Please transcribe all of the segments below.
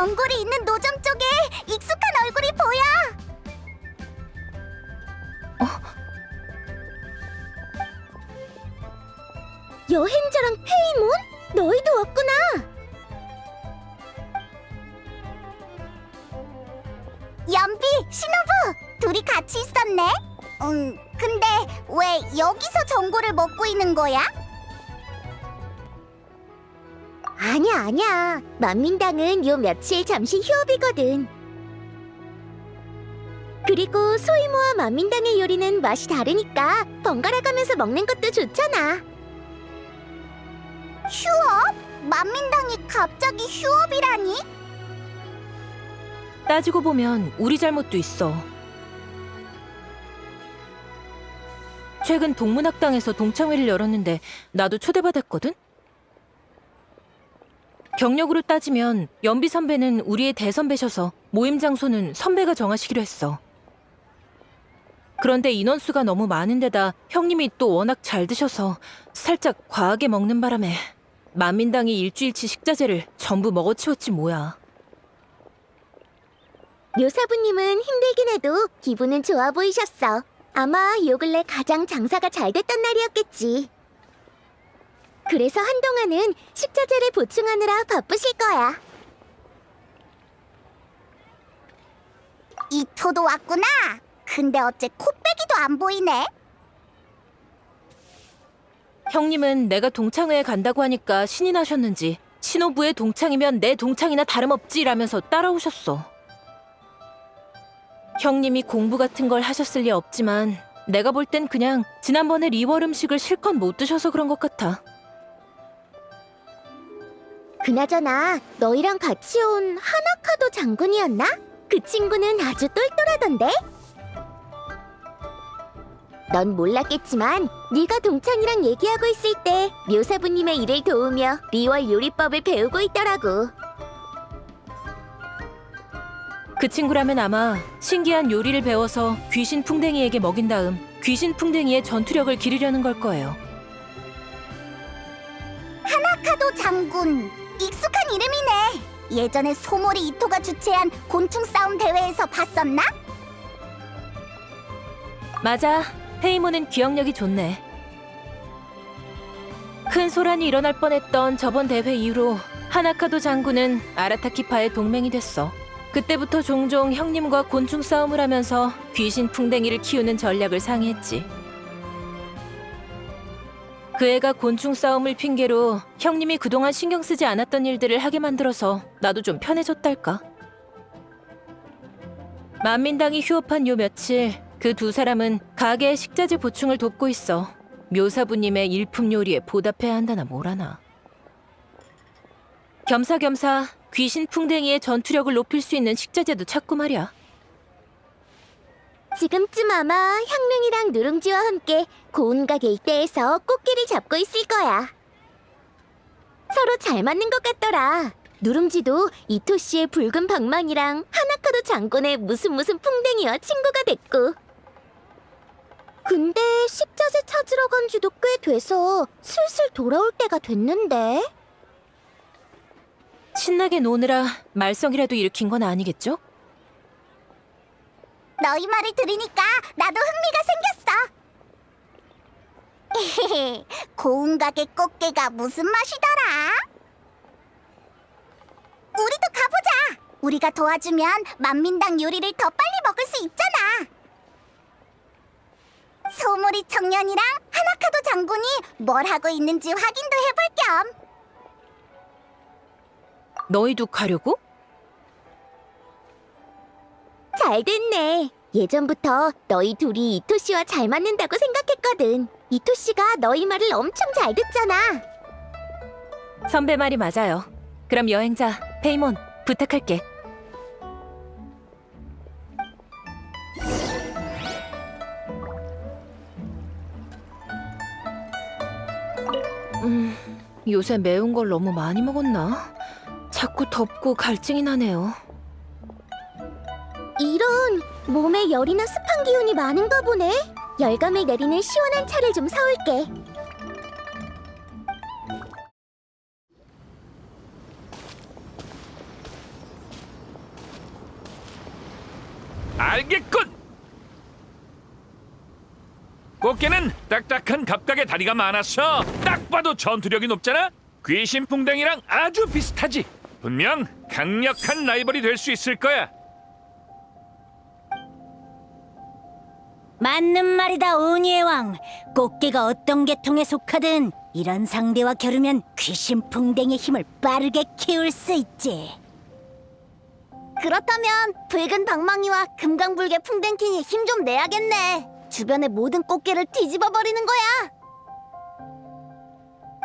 전골이 있는 노점 쪽에 익숙한 얼굴이 보여. 여행자랑 페이몬? 너희도 왔구나. 연비, 신호부 둘이 같이 있었네. 근데 왜 여기서 전골을 먹고 있는 거야? 아니야. 만민당은 요 며칠 잠시 휴업이거든. 그리고 소이모와 만민당의 요리는 맛이 다르니까 번갈아 가면서 먹는 것도 좋잖아. 휴업? 만민당이 갑자기 휴업이라니? 따지고 보면 우리 잘못도 있어. 최근 동문학당에서 동창회를 열었는데 나도 초대받았거든? 경력으로 따지면 연비 선배는 우리의 대선배셔서 모임 장소는 선배가 정하시기로 했어. 그런데 인원수가 너무 많은데다 형님이 또 워낙 잘 드셔서 살짝 과하게 먹는 바람에 만민당이 일주일치 식자재를 전부 먹어치웠지 뭐야. 묘사부님은 힘들긴 해도 기분은 좋아 보이셨어. 아마 요 근래 가장 장사가 잘 됐던 날이었겠지. 그래서 한동안은 식자재를 보충하느라 바쁘실 거야. 이토도 왔구나. 근데 어째 코빼기도 안 보이네. 형님은 내가 동창회에 간다고 하니까 신이 나셨는지 신호부의 동창이면 내 동창이나 다름없지라면서 따라오셨어. 형님이 공부 같은 걸 하셨을 리 없지만 내가 볼 땐 그냥 지난번에 리월 음식을 실컷 못 드셔서 그런 것 같아. 그나저나 너희랑 같이 온 하나카도 장군이었나? 그 친구는 아주 똘똘하던데? 넌 몰랐겠지만 네가 동창이랑 얘기하고 있을 때 묘사부님의 일을 도우며 리월 요리법을 배우고 있더라고. 그 친구라면 아마 신기한 요리를 배워서 귀신 풍뎅이에게 먹인 다음 귀신 풍뎅이의 전투력을 기르려는 걸 거예요. 하나카도 장군, 익숙한 이름이네. 예전에 소모리 이토가 주최한 곤충 싸움 대회에서 봤었나? 맞아, 페이모는 기억력이 좋네. 큰 소란이 일어날 뻔했던 저번 대회 이후로 하나카도 장군은 아라타키파의 동맹이 됐어. 그때부터 종종 형님과 곤충 싸움을 하면서 귀신 풍뎅이를 키우는 전략을 상의했지. 그 애가 곤충 싸움을 핑계로 형님이 그동안 신경 쓰지 않았던 일들을 하게 만들어서 나도 좀 편해졌달까. 만민당이 휴업한 요 며칠 그 두 사람은 가게의 식자재 보충을 돕고 있어. 묘사부님의 일품 요리에 보답해야 한다나 뭐라나. 겸사겸사 귀신 풍뎅이의 전투력을 높일 수 있는 식자재도 찾고 말이야. 지금쯤 아마 향릉이랑 누룽지와 함께 고운 가게 일대에서 꽃길을 잡고 있을 거야. 서로 잘 맞는 것 같더라. 누룽지도 이토 씨의 붉은 방망이랑 하나카도 장군의 무슨 풍뎅이와 친구가 됐고. 근데 식자재 찾으러 간 지도 꽤 돼서 슬슬 돌아올 때가 됐는데. 신나게 노느라 말썽이라도 일으킨 건 아니겠죠? 너희 말을 들으니까 나도 흥미가 생겼어. 고운 가게 꽃게가 무슨 맛이더라? 우리도 가보자. 우리가 도와주면 만민당 요리를 더 빨리 먹을 수 있잖아. 소몰이 청년이랑 하나카도 장군이 뭘 하고 있는지 확인도 해볼 겸. 너희도 가려고? 잘 됐네. 예전부터 너희 둘이 이토 씨와 잘 맞는다고 생각했거든. 이토 씨가 너희 말을 엄청 잘 듣잖아. 선배 말이 맞아요. 그럼 여행자 페이몬 부탁할게. 요새 매운 걸 너무 많이 먹었나? 자꾸 덥고 갈증이 나네요. 이런, 몸에 열이나 습한 기운이 많은가 보네. 열감을 내리는 시원한 차를 좀 사올게. 알겠군. 꽃게는 딱딱한 갑각의 다리가 많아서 딱 봐도 전투력이 높잖아. 귀신풍뎅이랑 아주 비슷하지. 분명 강력한 라이벌이 될 수 있을 거야. 맞는 말이다, 온이의 왕. 꽃게가 어떤 계통에 속하든 이런 상대와 겨루면 귀신풍뎅이의 힘을 빠르게 키울 수 있지. 그렇다면 붉은 방망이와 금강불개 풍뎅킹이 힘 좀 내야겠네. 주변의 모든 꽃게를 뒤집어 버리는 거야.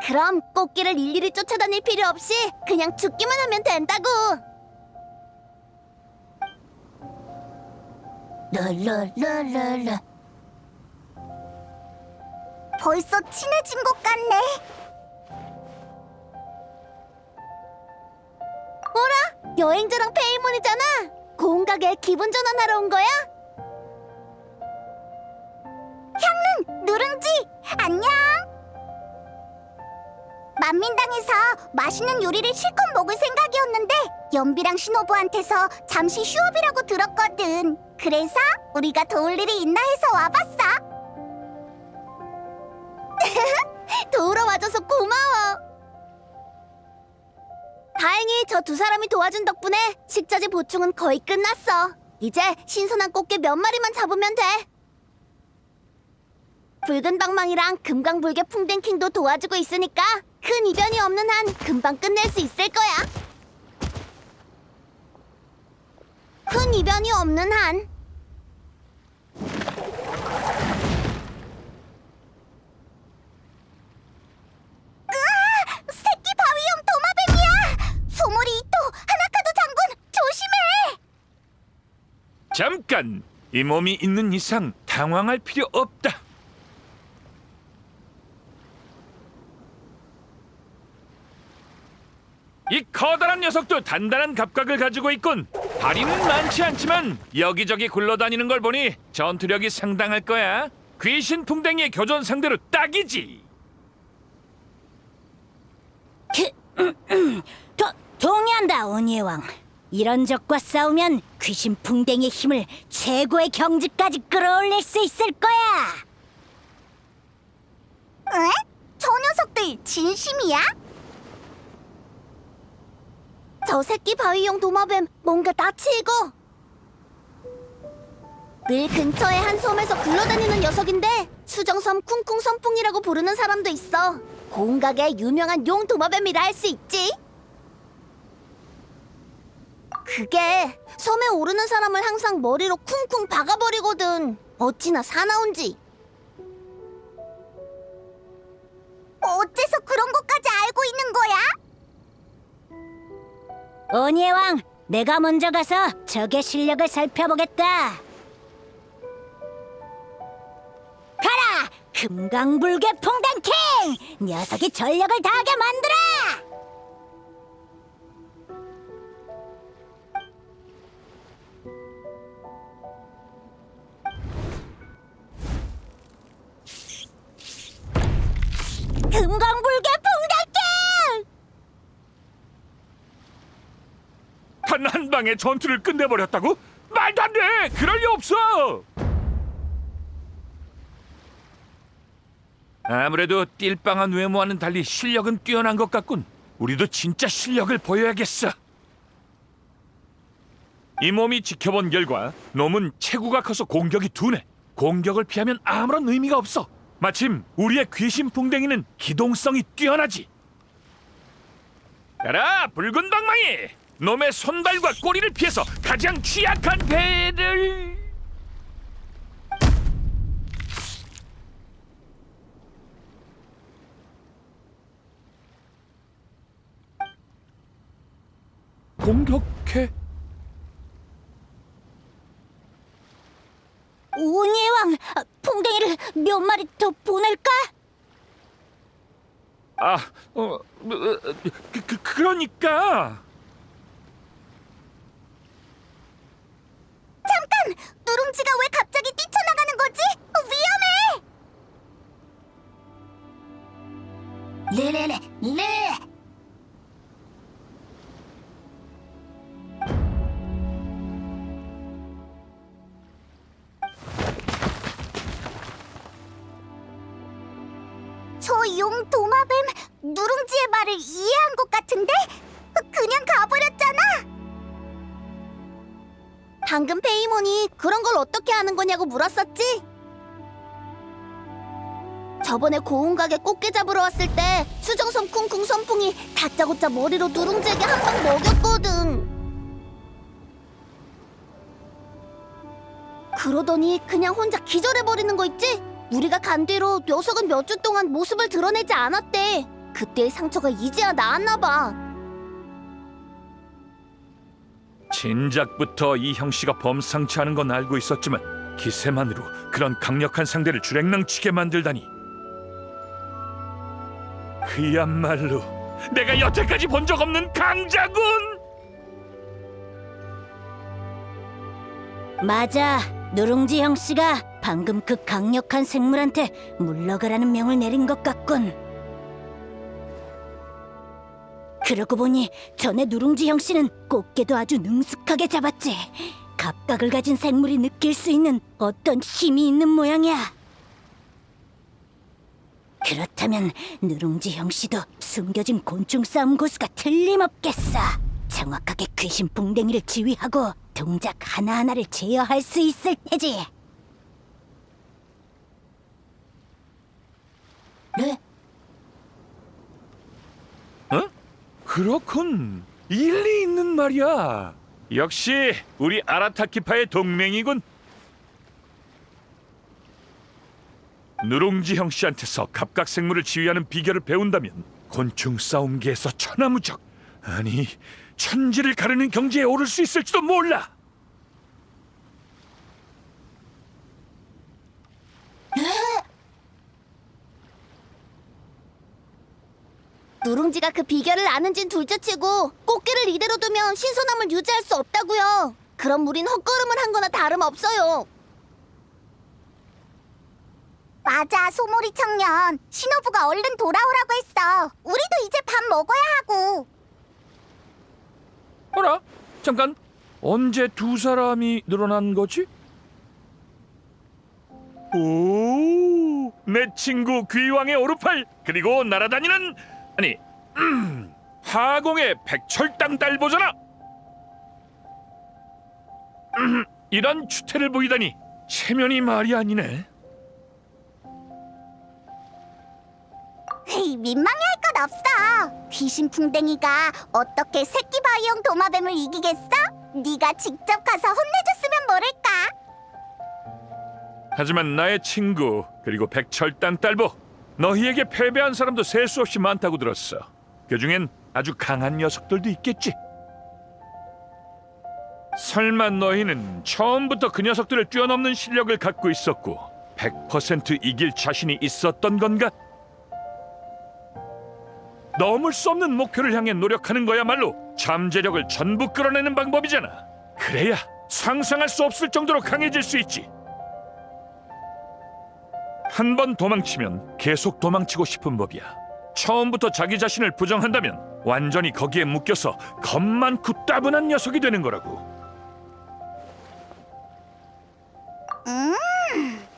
그럼 꽃게를 일일이 쫓아다닐 필요 없이 그냥 죽기만 하면 된다고. 랄랄랄랄라. 벌써 친해진 것 같네. 어라? 여행자랑 페이몬이잖아. 고운가게 기분 전환하러 온 거야? 향릉, 누룽지, 안녕. 만민당에서 맛있는 요리를 실컷 먹을 생각이었는데 연비랑 신호부한테서 잠시 휴업이라고 들었거든. 그래서 우리가 도울 일이 있나 해서 와봤어. 도우러 와줘서 고마워. 다행히 저 두 사람이 도와준 덕분에 식자재 보충은 거의 끝났어. 이제 신선한 꽃게 몇 마리만 잡으면 돼. 붉은 방망이랑 금강불개 풍뎅킹도 도와주고 있으니까 큰 이변이 없는 한 금방 끝낼 수 있을 거야. 큰 이변이 없는 한. 새끼 바위용 도마뱀이야! 소몰이 이토, 하나카도 장군, 조심해! 잠깐! 이 몸이 있는 이상 당황할 필요 없다. 이 커다란 녀석도 단단한 갑각을 가지고 있군. 다리는 많지 않지만 여기저기 굴러다니는 걸 보니 전투력이 상당할 거야. 귀신 풍뎅이의 교전 상대로 딱이지. 동의한다, 온이의 왕. 이런 적과 싸우면 귀신풍뎅이의 힘을 최고의 경지까지 끌어올릴 수 있을 거야. 에? 저 녀석들 진심이야? 저 새끼 바위용 도마뱀 뭔가 낯이 익어. 늘 근처의 한 섬에서 굴러다니는 녀석인데 수정섬 쿵쿵 선풍이라고 부르는 사람도 있어. 고운각의 유명한 용 도마뱀이라 할 수 있지. 그게 섬에 오르는 사람을 항상 머리로 쿵쿵 박아버리거든. 어찌나 사나운지. 어째서 그런 것까지 알고 있는 거야? 온이의 왕, 내가 먼저 가서 적의 실력을 살펴보겠다. 가라! 금강불개 풍뎅킹! 녀석이 전력을 다하게 만들어! 금강불개 풍뎅킹! 단 한 방에 전투를 끝내버렸다고? 말도 안 돼! 그럴 리 없어! 아무래도 띨빵한 외모와는 달리 실력은 뛰어난 것 같군. 우리도 진짜 실력을 보여야겠어. 이 몸이 지켜본 결과 놈은 체구가 커서 공격이 둔해. 공격을 피하면 아무런 의미가 없어. 마침 우리의 귀신 풍뎅이는 기동성이 뛰어나지. 가라, 붉은 방망이! 놈의 손발과 꼬리를 피해서 가장 취약한 배를... 공격해. 온이의 왕, 풍뎅이를 몇 마리 더 보낼까? 그러니까... 잠깐! 누룽지가 왜 갑자기 뛰쳐나가는 거지? 위험해! 레레레! 저 용 도마뱀 누룽지의 말을 이해한 것 같은데? 그냥 가버렸잖아. 방금 페이몬이 그런 걸 어떻게 하는 거냐고 물었었지? 저번에 고운가게 꽃게 잡으러 왔을 때 수정섬 쿵쿵 선풍이 다짜고짜 머리로 누룽지에게 한 방 먹였거든. 그러더니 그냥 혼자 기절해버리는 거 있지? 우리가 간 뒤로 녀석은 몇 주 동안 모습을 드러내지 않았대. 그때의 상처가 이제야 나았나 봐. 진작부터 이 형씨가 범상치 않은 건 알고 있었지만 기세만으로 그런 강력한 상대를 주랭랑치게 만들다니. 그야말로 내가 여태까지 본 적 없는 강자군! 맞아. 누룽지 형씨가 방금 그 강력한 생물한테 물러가라는 명을 내린 것 같군. 그러고 보니 전에 누룽지 형씨는 꽃게도 아주 능숙하게 잡았지. 갑각을 가진 생물이 느낄 수 있는 어떤 힘이 있는 모양이야. 그렇다면 누룽지 형씨도 숨겨진 곤충 싸움 고수가 틀림없겠어. 정확하게 귀신 풍뎅이를 지휘하고 동작 하나하나를 제어할 수 있을 테지. 네? 어? 그렇군. 일리 있는 말이야. 역시 우리 아라타키파의 동맹이군. 누룽지 형씨한테서 갑각생물을 지휘하는 비결을 배운다면 곤충 싸움계에서 천하무적, 아니 천지를 가르는 경지에 오를 수 있을지도 몰라. 누룽지가 그 비결을 아는진 둘째치고 꽃게를 이대로 두면 신선함을 유지할 수 없다고요. 그럼 우린 헛걸음을 한 거나 다름없어요. 맞아, 소몰이 청년. 신호부가 얼른 돌아오라고 했어. 우리도 이제 밥 먹어야 하고. 어라? 잠깐. 언제 두 사람이 늘어난 거지? 오, 내 친구 귀왕의 오르팔, 그리고 날아다니는, 아니, 하공의 백철당 딸보잖아. 이런 추태를 보이다니 체면이 말이 아니네. 헤이, 민망해할 건 없어. 귀신 풍뎅이가 어떻게 새끼 바위용 도마뱀을 이기겠어? 네가 직접 가서 혼내줬으면 모를까. 하지만 나의 친구, 그리고 백철당 딸보, 너희에게 패배한 사람도 셀 수 없이 많다고 들었어. 그중엔 아주 강한 녀석들도 있겠지. 설마 너희는 처음부터 그 녀석들을 뛰어넘는 실력을 갖고 있었고 100% 이길 자신이 있었던 건가? 넘을 수 없는 목표를 향해 노력하는 거야말로 잠재력을 전부 끌어내는 방법이잖아. 그래야 상상할 수 없을 정도로 강해질 수 있지. 한 번 도망치면 계속 도망치고 싶은 법이야. 처음부터 자기 자신을 부정한다면 완전히 거기에 묶여서 겁 많고 따분한 녀석이 되는 거라고.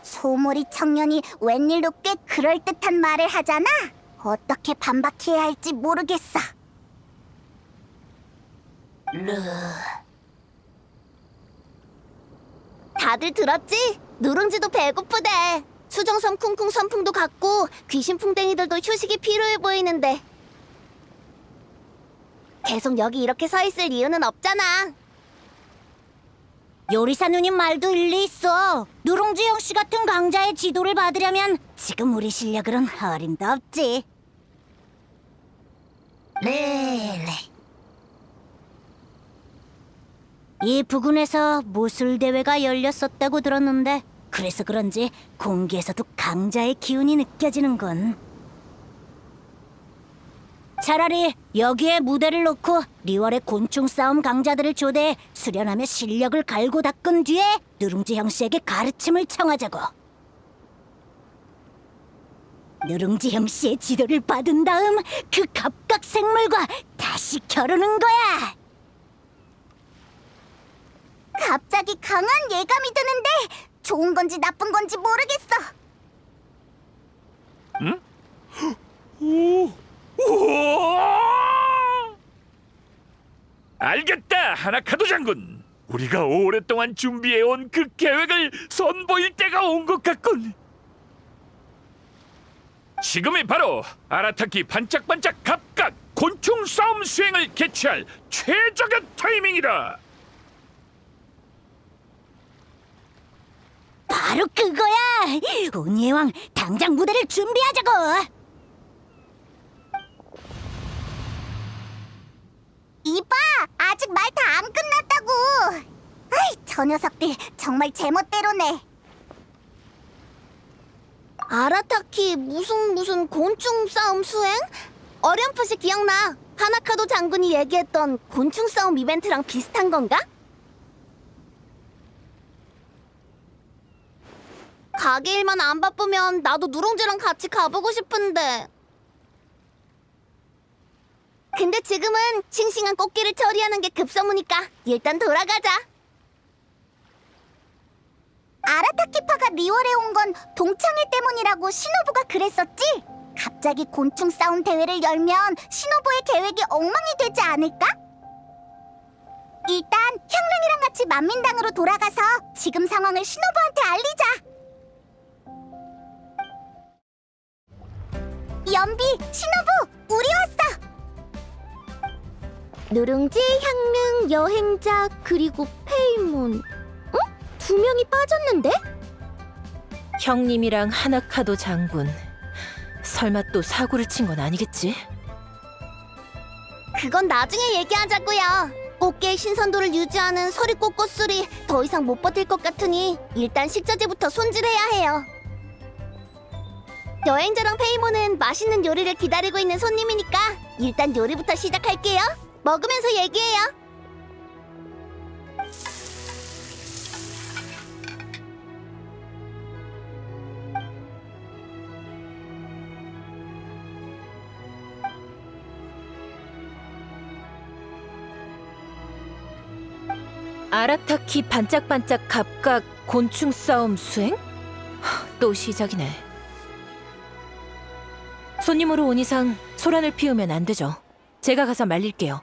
소몰이 청년이 웬일로 꽤 그럴듯한 말을 하잖아. 어떻게 반박해야 할지 모르겠어. 다들 들었지? 누룽지도 배고프대. 수정섬 쿵쿵 선풍도 갔고 귀신 풍뎅이들도 휴식이 필요해 보이는데 계속 여기 이렇게 서 있을 이유는 없잖아. 요리사 누님 말도 일리 있어. 누룽지 형씨 같은 강자의 지도를 받으려면 지금 우리 실력으론 어림도 없지. 네. 이 부근에서 무술 대회가 열렸었다고 들었는데 그래서 그런지 공기에서도 강자의 기운이 느껴지는군. 차라리 여기에 무대를 놓고 리월의 곤충 싸움 강자들을 초대해 수련하며 실력을 갈고 닦은 뒤에 누룽지 형씨에게 가르침을 청하자고. 누룽지 형씨의 지도를 받은 다음 그 갑각 생물과 다시 겨루는 거야. 갑자기 강한 예감이 드는데 좋은 건지 나쁜 건지 모르겠어. 응? 하나카도 장군, 우리가 오랫동안 준비해온 그 계획을 선보일 때가 온 것 같군. 지금이 바로 아라타키 반짝반짝 갑각 곤충 싸움 수행을 개최할 최적의 타이밍이다. 바로 그거야! 운이의 왕, 당장 무대를 준비하자고! 이봐! 아직 말 다 안 끝났다고! 아이, 저 녀석들 정말 제멋대로네. 아라타키 무슨 곤충 싸움 수행? 어렴풋이 기억나. 하나카도 장군이 얘기했던 곤충 싸움 이벤트랑 비슷한 건가? 가게 일만 안 바쁘면 나도 누룽지랑 같이 가보고 싶은데. 근데 지금은 싱싱한 꽃게를 처리하는 게 급선무니까 일단 돌아가자. 아라타키파가 리월에 온 건 동창회 때문이라고 신호부가 그랬었지? 갑자기 곤충 싸움 대회를 열면 신호부의 계획이 엉망이 되지 않을까? 일단 형릉이랑 같이 만민당으로 돌아가서 지금 상황을 신호부한테 알리자. 연비, 신호부, 우리 왔어! 누룽지, 향릉, 여행자, 그리고 페이몬. 어? 2명이 빠졌는데? 형님이랑 하나카도 장군. 설마 또 사고를 친 건 아니겠지? 그건 나중에 얘기하자고요. 꽃게의 신선도를 유지하는 서리꽃 꽃술이 더 이상 못 버틸 것 같으니 일단 식자재부터 손질해야 해요. 여행자랑 페이몬은 맛있는 요리를 기다리고 있는 손님이니까 일단 요리부터 시작할게요. 먹으면서 얘기해요. 아라타키 반짝반짝 갑각 곤충 싸움 수행? 또 시작이네. 손님으로 온 이상 소란을 피우면 안 되죠. 제가 가서 말릴게요.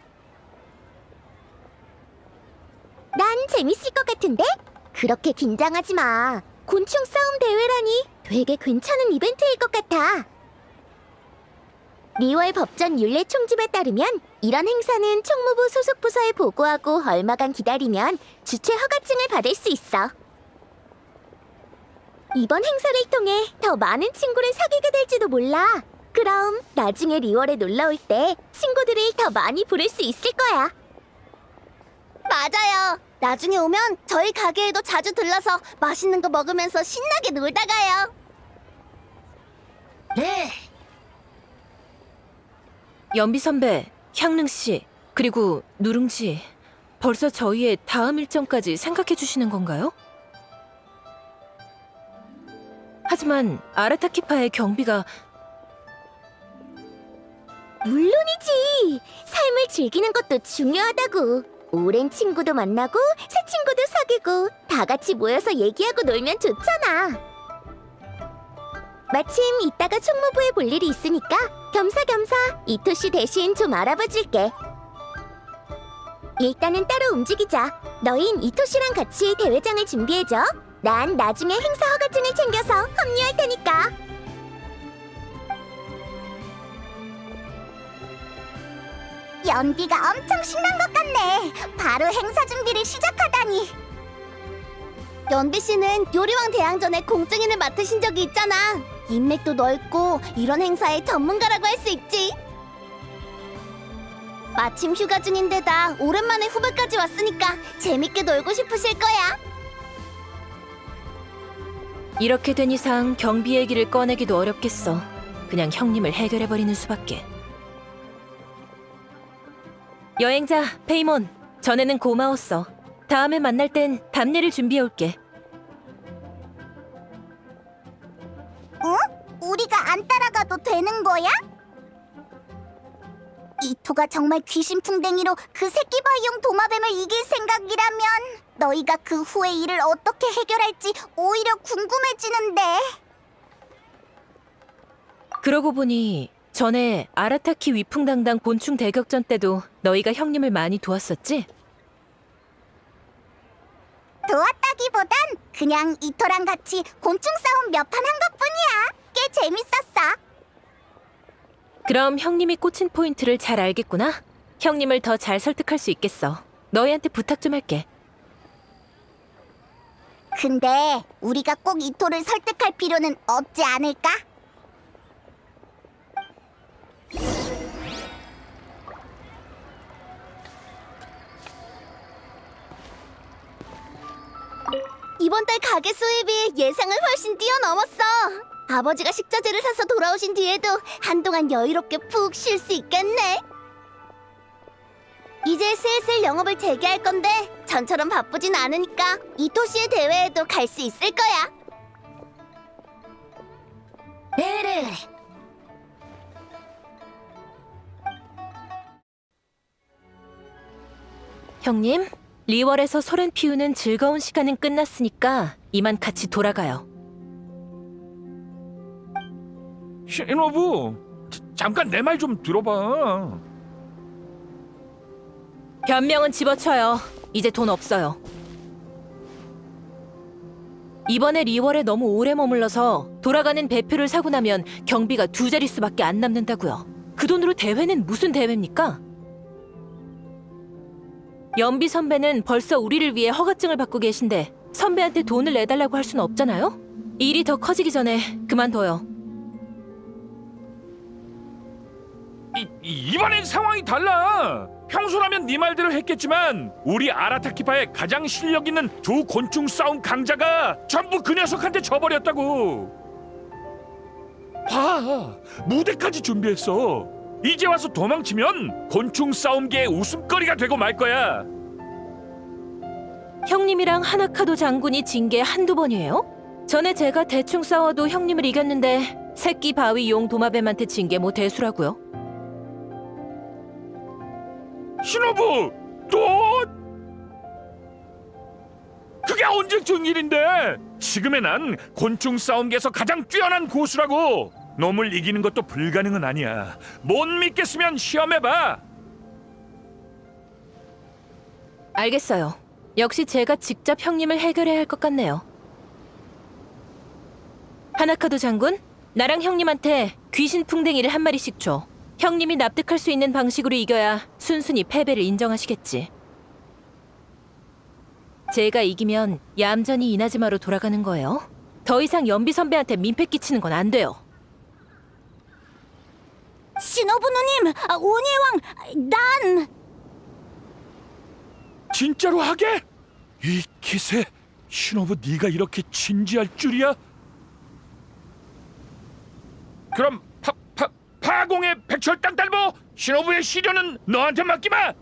난 재밌을 것 같은데? 그렇게 긴장하지 마. 곤충 싸움 대회라니 되게 괜찮은 이벤트일 것 같아. 리월 법전 율례 총집에 따르면 이런 행사는 총무부 소속 부서에 보고하고 얼마간 기다리면 주최 허가증을 받을 수 있어. 이번 행사를 통해 더 많은 친구를 사귀게 될지도 몰라. 그럼 나중에 리월에 놀러 올 때 친구들을 더 많이 부를 수 있을 거야. 맞아요. 나중에 오면 저희 가게에도 자주 들러서 맛있는 거 먹으면서 신나게 놀다 가요. 네! 연비 선배, 향릉 씨, 그리고 누룽지. 벌써 저희의 다음 일정까지 생각해 주시는 건가요? 하지만 아라타키파의 경비가 물론이지. 삶을 즐기는 것도 중요하다고. 오랜 친구도 만나고 새 친구도 사귀고 다 같이 모여서 얘기하고 놀면 좋잖아. 마침 이따가 총무부에 볼 일이 있으니까 겸사겸사 이토 씨 대신 좀 알아봐 줄게. 일단은 따로 움직이자. 너흰 이토 씨랑 같이 대회장을 준비해줘. 난 나중에 행사 허가증을 챙겨서 합류할 테니까. 연비가 엄청 신난 것 같네. 바로 행사 준비를 시작하다니. 연비 씨는 요리왕 대항전의 공증인을 맡으신 적이 있잖아. 인맥도 넓고 이런 행사의 전문가라고 할 수 있지. 마침 휴가 중인데다 오랜만에 후배까지 왔으니까 재밌게 놀고 싶으실 거야. 이렇게 된 이상 경비 얘기를 꺼내기도 어렵겠어. 그냥 형님을 해결해버리는 수밖에. 여행자, 페이몬, 전에는 고마웠어. 다음에 만날 땐 답례를 준비해올게. 우리가 안 따라가도 되는 거야? 이토가 정말 귀신풍뎅이로 그 새끼 바이용 도마뱀을 이길 생각이라면 너희가 그 후의 일을 어떻게 해결할지 오히려 궁금해지는데. 그러고 보니 전에 아라타키 위풍당당 곤충 대격전 때도 너희가 형님을 많이 도왔었지? 하기보단 그냥 이토랑 같이 곤충 싸움 몇 판 한 것뿐이야. 꽤 재밌었어. 그럼 형님이 꽂힌 포인트를 잘 알겠구나. 형님을 더 잘 설득할 수 있겠어. 너희한테 부탁 좀 할게. 근데 우리가 꼭 이토를 설득할 필요는 없지 않을까? 이번 달 가게 수입이 예상을 훨씬 뛰어넘었어. 아버지가 식자재를 사서 돌아오신 뒤에도 한동안 여유롭게 푹 쉴 수 있겠네. 이제 슬슬 영업을 재개할 건데 전처럼 바쁘진 않으니까 이토시의 대회에도 갈 수 있을 거야. 에르, 형님, 리월에서 소렌 피우는 즐거운 시간은 끝났으니까 이만 같이 돌아가요. 신호부, 잠깐 내 말 좀 들어봐. 변명은 집어쳐요. 이제 돈 없어요. 이번에 리월에 너무 오래 머물러서 돌아가는 배표를 사고 나면 경비가 2자릿수밖에 안 남는다고요. 그 돈으로 대회는 무슨 대회입니까? 연비 선배는 벌써 우리를 위해 허가증을 받고 계신데 선배한테 돈을 내달라고 할 수는 없잖아요? 일이 더 커지기 전에 그만둬요. 이번엔 상황이 달라. 평소라면 네 말대로 했겠지만 우리 아라타키파의 가장 실력 있는 두 곤충 싸움 강자가 전부 그 녀석한테 져버렸다고. 봐, 무대까지 준비했어. 이제 와서 도망치면 곤충 싸움계의 웃음거리가 되고 말 거야. 형님이랑 하나카도 장군이 진 게 한두 번이에요? 전에 제가 대충 싸워도 형님을 이겼는데 새끼 바위 용 도마뱀한테 진 게 뭐 대수라고요? 신호부, 또? 그게 언제쯤 일인데? 지금의 난 곤충 싸움계에서 가장 뛰어난 고수라고. 놈을 이기는 것도 불가능은 아니야. 못 믿겠으면 시험해봐. 알겠어요. 역시 제가 직접 형님을 해결해야 할 것 같네요. 하나카도 장군, 나랑 형님한테 귀신 풍뎅이를 한 마리씩 줘. 형님이 납득할 수 있는 방식으로 이겨야 순순히 패배를 인정하시겠지. 제가 이기면 얌전히 이나즈마로 돌아가는 거예요. 더 이상 연비 선배한테 민폐 끼치는 건 안 돼요. 신호부 누님, 오니의 왕, 난 진짜로 하게? 이 기세, 신호부 네가 이렇게 진지할 줄이야? 그럼 파공의 백철 땅딸보 신호부의 시련은 너한테 맡기마.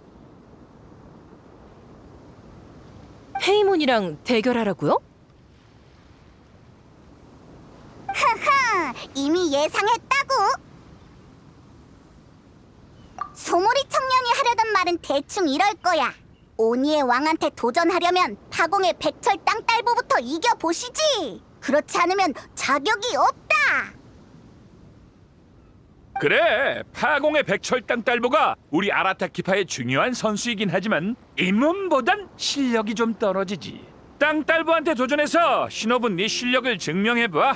페이몬이랑 대결하라고요? 이미 예상했다고. 소몰이 청년이 하려던 말은 대충 이럴 거야. 오니의 왕한테 도전하려면 파공의 백철 땅딸보부터 이겨보시지. 그렇지 않으면 자격이 없다. 그래, 파공의 백철 땅딸보가 우리 아라타키파의 중요한 선수이긴 하지만 입문보단 실력이 좀 떨어지지. 땅딸보한테 도전해서 신호부 네 실력을 증명해봐.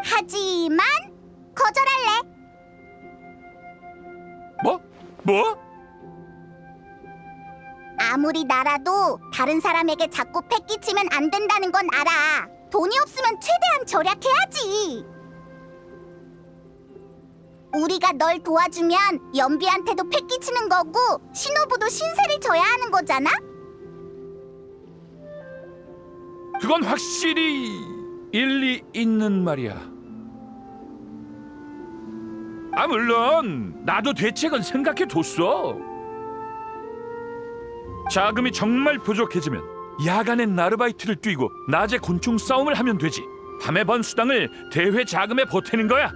하지만 거절할래. 뭐? 아무리 나라도 다른 사람에게 자꾸 패 끼치면 안 된다는 건 알아. 돈이 없으면 최대한 절약해야지. 우리가 널 도와주면 연비한테도 패 끼치는 거고 신호부도 신세를 져야 하는 거잖아? 그건 확실히 일리 있는 말이야. 물론 나도 대책은 생각해뒀어. 자금이 정말 부족해지면 야간엔 아르바이트를 뛰고 낮에 곤충 싸움을 하면 되지. 밤에 번 수당을 대회 자금에 보태는 거야.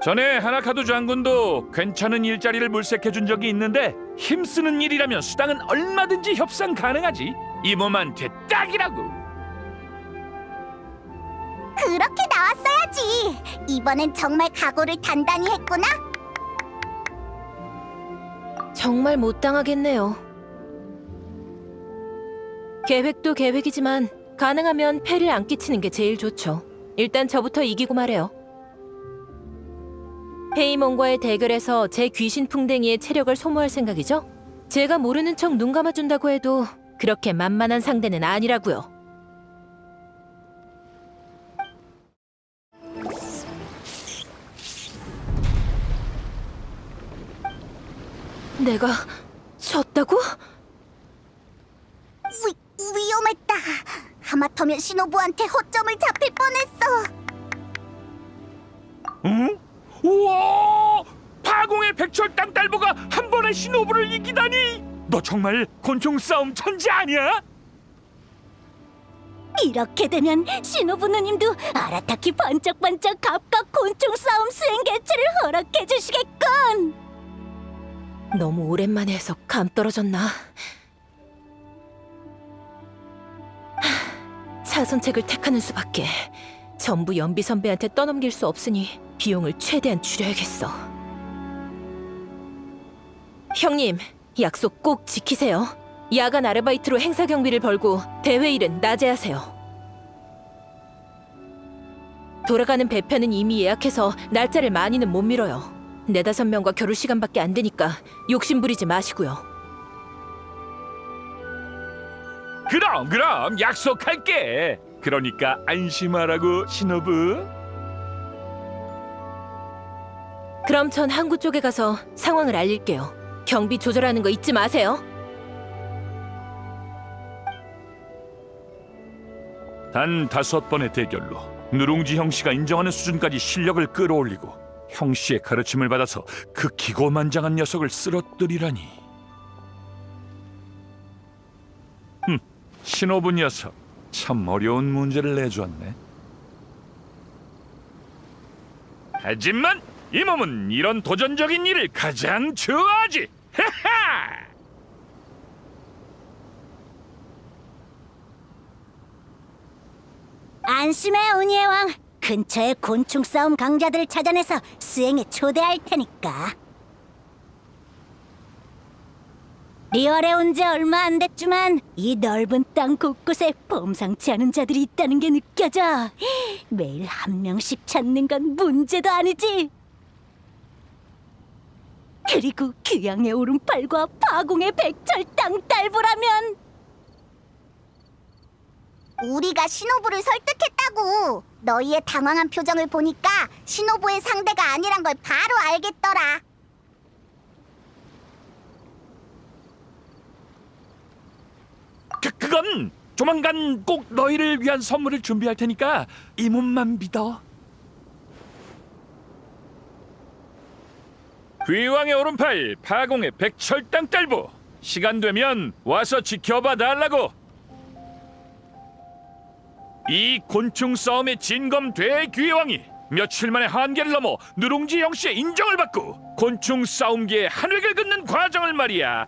전에 하나카도 장군도 괜찮은 일자리를 물색해준 적이 있는데 힘쓰는 일이라면 수당은 얼마든지 협상 가능하지. 이 몸한테 딱이라고. 그렇게 나왔어야지. 이번엔 정말 각오를 단단히 했구나. 정말 못 당하겠네요. 계획도 계획이지만 가능하면 폐를 안 끼치는 게 제일 좋죠. 일단 저부터 이기고 말해요. 페이몬과의 대결에서 제 귀신 풍뎅이의 체력을 소모할 생각이죠? 제가 모르는 척 눈 감아준다고 해도 그렇게 만만한 상대는 아니라고요. 내가 졌다고? 위험했다. 하마터면 신호부한테 허점을 잡힐 뻔했어. 응? 우와! 파공의 백철 땅딸보가 한 번에 신호부를 이기다니! 너 정말 곤충 싸움 천재 아니야? 이렇게 되면 신호부 누님도 아라타키 반짝반짝 갑각 곤충 싸움 수행 개최를 허락해 주시겠군. 너무 오랜만에 해서 감 떨어졌나? 차선책을 택하는 수밖에. 전부 연비 선배한테 떠넘길 수 없으니 비용을 최대한 줄여야겠어. 형님, 약속 꼭 지키세요. 야간 아르바이트로 행사 경비를 벌고 대회 일은 낮에 하세요. 돌아가는 배편은 이미 예약해서 날짜를 많이는 못 미뤄요. 4-5명과 겨룰 시간밖에 안 되니까 욕심 부리지 마시고요. 그럼 약속할게. 그러니까 안심하라고 신호부. 그럼 전 항구 쪽에 가서 상황을 알릴게요. 경비 조절하는 거 잊지 마세요. 단 5번의 대결로 누룽지 형씨가 인정하는 수준까지 실력을 끌어올리고 형씨의 가르침을 받아서 그 기고만장한 녀석을 쓰러뜨리라니. 신호부 녀석 참 어려운 문제를 내주었네. 하지만 이 몸은 이런 도전적인 일을 가장 좋아하지. 하하! 안심해, 운이의 왕. 근처에 곤충 싸움 강자들을 찾아내서 수행에 초대할 테니까. 리얼에 온 지 얼마 안 됐지만 이 넓은 땅 곳곳에 범상치 않은 자들이 있다는 게 느껴져. 매일 한 명씩 찾는 건 문제도 아니지. 그리고 규양의 오른팔과 파공의 백철 땅딸보라면 우리가 신호부를 설득했다고. 너희의 당황한 표정을 보니까 신호부의 상대가 아니란 걸 바로 알겠더라. 그건 조만간 꼭 너희를 위한 선물을 준비할 테니까 이 몸만 믿어. 귀왕의 오른팔, 파공의 백철 땅딸보. 시간 되면 와서 지켜봐 달라고. 이 곤충 싸움의 진검 대귀왕이 며칠 만에 한계를 넘어 누룽지 형씨의 인정을 받고 곤충 싸움계의 한 획을 긋는 과정을 말이야.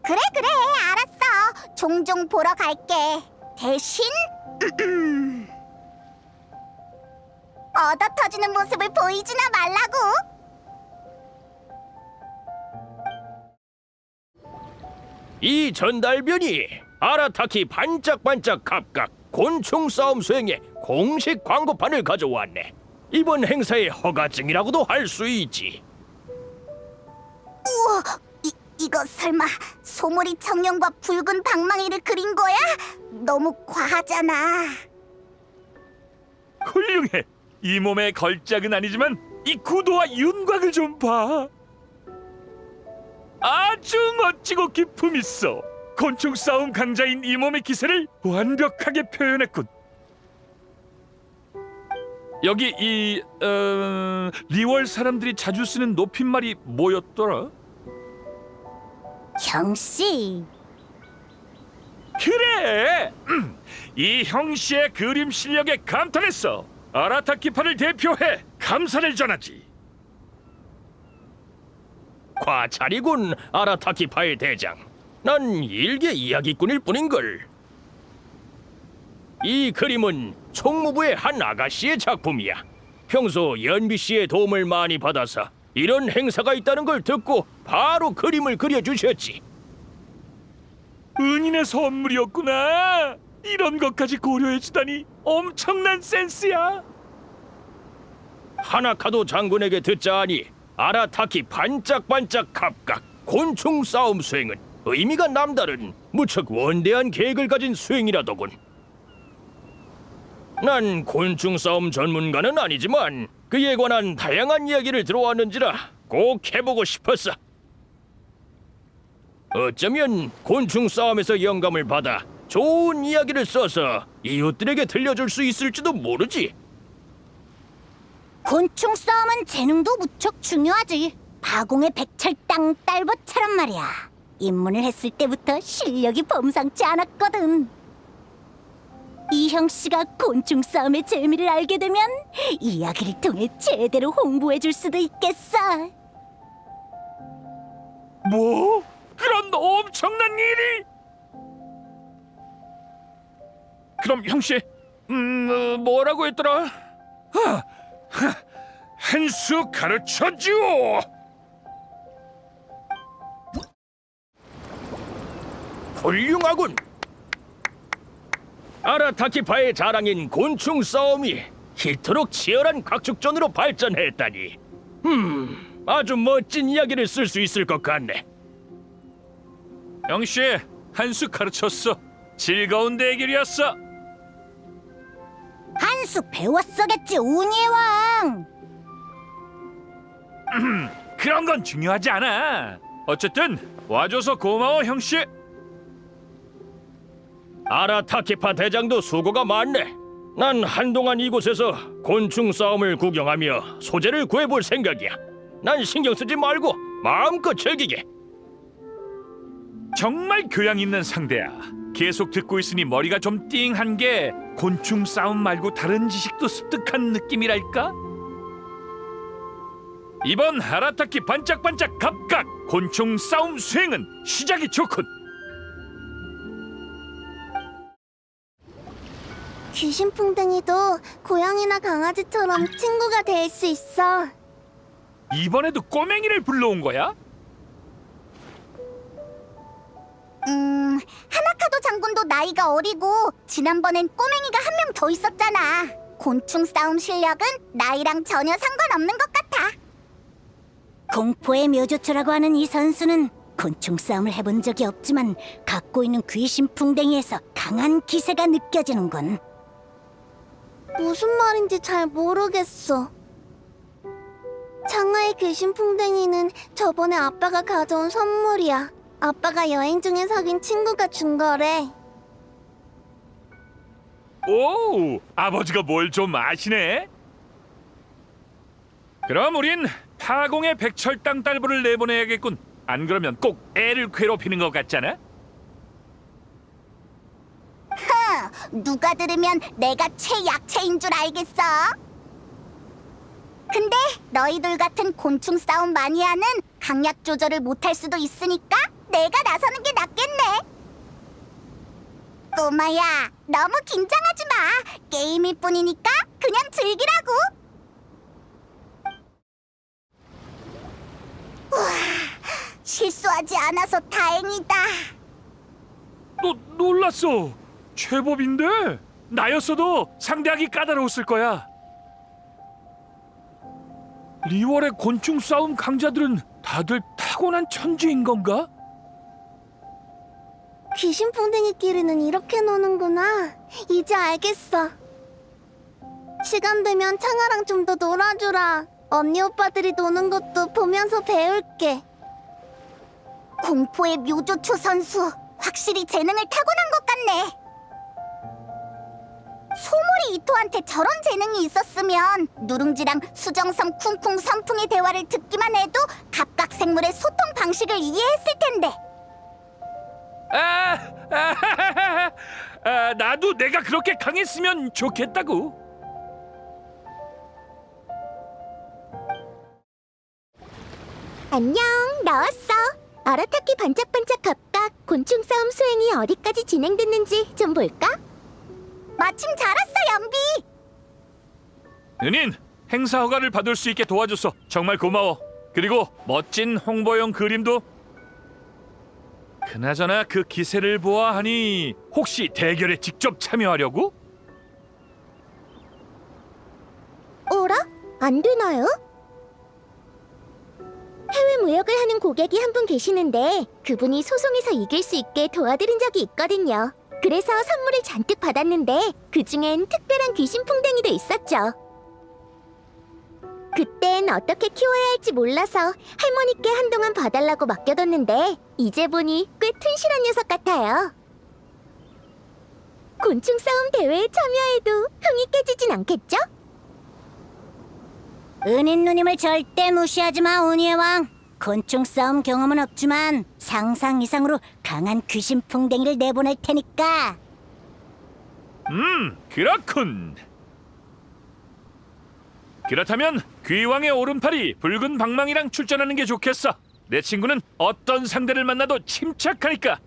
그래, 알았어. 종종 보러 갈게. 대신 얻어 터지는 모습을 보이지나 말라고. 이 전달변이 아라타키 반짝반짝 갑각 곤충 싸움 수행의 공식 광고판을 가져왔네. 이번 행사의 허가증이라고도 할 수 있지. 우와, 이거 설마 소몰이 청룡과 붉은 방망이를 그린 거야? 너무 과하잖아. 훌륭해. 이 몸의 걸작은 아니지만 이 구도와 윤곽을 좀 봐. 아주 멋지고 기품 있어. 곤충 싸움 강자인 이 몸의 기세를 완벽하게 표현했군. 여기 이 리월 사람들이 자주 쓰는 높임말이 뭐였더라? 형씨. 그래! 이 형씨의 그림 실력에 감탄했어. 아라타키파를 대표해 감사를 전하지. 과찬이군, 아라타키파의 대장. 난 일개 이야기꾼일 뿐인걸. 이 그림은 총무부의 한 아가씨의 작품이야. 평소 연비 씨의 도움을 많이 받아서 이런 행사가 있다는 걸 듣고 바로 그림을 그려주셨지. 은인의 선물이었구나. 이런 것까지 고려해주다니 엄청난 센스야. 하나카도 장군에게 듣자하니 아라타키 반짝반짝 갑각 곤충 싸움 수행은 의미가 남다른 무척 원대한 계획을 가진 수행이라더군. 난 곤충 싸움 전문가는 아니지만 그에 관한 다양한 이야기를 들어왔는지라 꼭 해보고 싶었어. 어쩌면 곤충 싸움에서 영감을 받아 좋은 이야기를 써서 이웃들에게 들려줄 수 있을지도 모르지. 곤충 싸움은 재능도 무척 중요하지. 바공의 백철당 딸보처럼 말이야. 입문을 했을 때부터 실력이 범상치 않았거든. 이형 씨가 곤충 싸움의 재미를 알게 되면 이야기를 통해 제대로 홍보해 줄 수도 있겠어. 뭐? 그런 엄청난 일이? 그럼 형씨, 뭐라고 했더라? 한 수 가르쳐주오. 훌륭하군. 아라타키파의 자랑인 곤충 싸움이 이토록 치열한 각축전으로 발전했다니. 아주 멋진 이야기를 쓸 수 있을 것 같네. 형씨, 한 수 가르쳤어. 즐거운 대결이었어. 한 수 배웠어겠지, 운이의 왕. 그런 건 중요하지 않아. 어쨌든 와줘서 고마워, 형씨. 아라타키파 대장도 수고가 많네. 난 한동안 이곳에서 곤충 싸움을 구경하며 소재를 구해볼 생각이야. 난 신경 쓰지 말고 마음껏 즐기게. 정말 교양 있는 상대야. 계속 듣고 있으니 머리가 좀 띵한 게 곤충 싸움 말고 다른 지식도 습득한 느낌이랄까? 이번 아라타키 반짝반짝 갑각 곤충 싸움 수행은 시작이 좋군. 귀신풍뎅이도 고양이나 강아지처럼 친구가 될 수 있어. 이번에도 꼬맹이를 불러온 거야? 하나카도 장군도 나이가 어리고 지난번엔 꼬맹이가 한 명 더 있었잖아. 곤충 싸움 실력은 나이랑 전혀 상관없는 것 같아. 공포의 묘조초라고 하는 이 선수는 곤충 싸움을 해본 적이 없지만 갖고 있는 귀신 풍뎅이에서 강한 기세가 느껴지는군. 무슨 말인지 잘 모르겠어. 장아의 귀신풍뎅이는 저번에 아빠가 가져온 선물이야. 아빠가 여행 중에 사귄 친구가 준 거래. 오, 아버지가 뭘 좀 아시네. 그럼 우린 파공의 백철당 딸보를 내보내야겠군. 안 그러면 꼭 애를 괴롭히는 것 같잖아. 누가 들으면 내가 최약체인 줄 알겠어? 근데 너희들 같은 곤충 싸움 마니아는 강약 조절을 못할 수도 있으니까 내가 나서는 게 낫겠네. 꼬마야, 너무 긴장하지 마. 게임일 뿐이니까 그냥 즐기라고. 우와, 실수하지 않아서 다행이다. 놀랐어. 제법인데 나였어도 상대하기 까다로웠을 거야. 리월의 곤충 싸움 강자들은 다들 타고난 천재인 건가? 귀신풍뎅이끼리는 이렇게 노는구나. 이제 알겠어. 시간 되면 창아랑 좀 더 놀아주라. 언니 오빠들이 노는 것도 보면서 배울게. 공포의 묘조초 선수, 확실히 재능을 타고난 것 같네. 소몰이 이토한테 저런 재능이 있었으면 누룽지랑 수정섬 쿵쿵 선풍의 대화를 듣기만 해도 각각 생물의 소통 방식을 이해했을 텐데. 나도 내가 그렇게 강했으면 좋겠다고. 안녕, 나왔어. 아라타키 반짝반짝 갑각 곤충 싸움 수행이 어디까지 진행됐는지 좀 볼까? 마침 잘 왔어, 연비. 은인, 행사 허가를 받을 수 있게 도와줘서 정말 고마워. 그리고 멋진 홍보용 그림도. 그나저나 그 기세를 보아하니 혹시 대결에 직접 참여하려고? 어라? 안 되나요? 해외 무역을 하는 고객이 한 분 계시는데 그분이 소송에서 이길 수 있게 도와드린 적이 있거든요. 그래서 선물을 잔뜩 받았는데 그중엔 특별한 귀신 풍뎅이도 있었죠. 그땐 어떻게 키워야 할지 몰라서 할머니께 한동안 봐달라고 맡겨뒀는데 이제 보니 꽤 튼실한 녀석 같아요. 곤충 싸움 대회에 참여해도 흥이 깨지진 않겠죠? 은인 누님을 절대 무시하지 마, 운이의 왕. 곤충 싸움 경험은 없지만 상상 이상으로 강한 귀신 풍뎅이를 내보낼 테니까. 그렇군. 그렇다면 귀왕의 오른팔이 붉은 방망이랑 출전하는 게 좋겠어. 내 친구는 어떤 상대를 만나도 침착하니까.